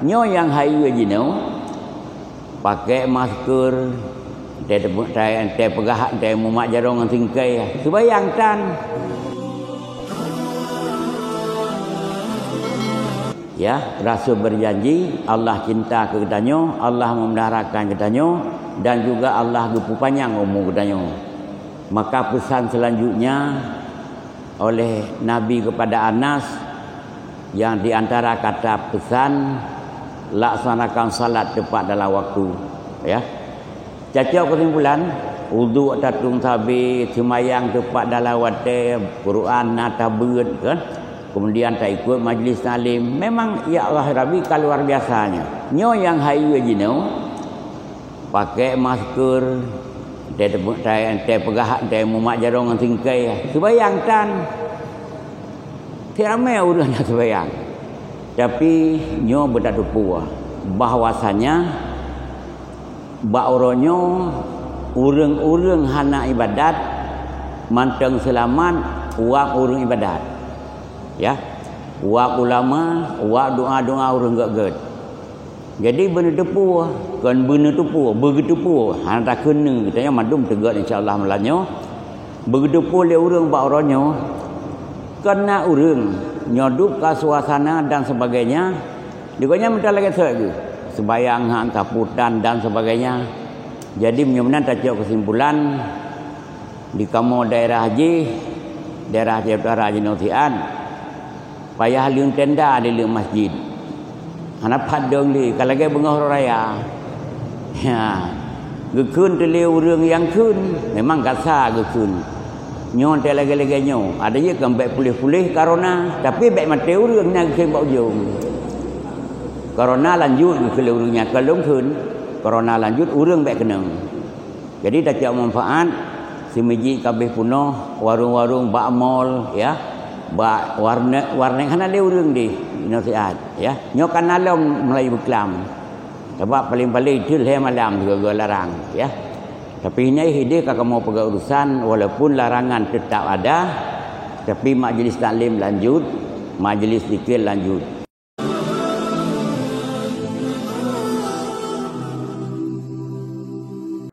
nyo yang hayu jino pakai masker teh pegah teh mumak jarong tingkai sebayang tan ya. Rasul berjanji Allah cinta ke kedanyo, Allah memeliharakan kedanyo, dan juga Allah gepu panjang umur kedanyo. Maka pesan selanjutnya oleh Nabi kepada Anas, yang diantara kata pesan, laksanakan salat tepat dalam waktu, ya. Cacau kesimpulan, wudu tatung tabi, semayang tepat dalam waktu, Quran natabut kan. Kemudian tak ikut majlis talim. Memang ya Allah Rabbi kalau luar biasanya. Nyo yang hayu jino pakai masker teh pegah teh mumak jarong tingkai sebayang tan tiramai urang sebayang. Tapi nyo berdak puah bahwasanya bauronyo urang-urang hana ibadat manteng selamat uang urang ibadat. Ya, wa ulama, wa doa-doa orang gak. Jadi benda tepu, kan benda tepu, begitu pu, handa kena katanya madum tegat insyaallah melanyo. Begitu pu le urang ba oronyo, kena urang nyodup ka suasana dan sebagainya. Dikanya minta lagi lagi sembayang hang taputan dan sebagainya. Jadi menyemnan tajuk kesimpulan di kamu daerah haji, daerah Utara Jinosian. Payah liun tenda di liun masjid. Anak padong li kalau lagi bengah raya. Ya. Gekun tu liu urang yang kun memang kasar gekun. Nyon te lagi-lagi nyo. Ada je kan baik pulih-pulih corona, tapi baik mati urang nak ke bau jong. Corona lanjut ke urangnya kalau kun. Corona lanjut urang baik kena. Jadi tak jauh manfaat si masjid kabeh punoh, warung-warung bak mall ya. Ba warna hana le urang di nasihat ya. Nyo kan alam Melayu Beklam. Sebab paling-paling itu le malam juga larang ya. Tapi ini hide kakak mau pegang urusan walaupun larangan tetap ada, tapi majlis taklim lanjut, majlis zikir lanjut.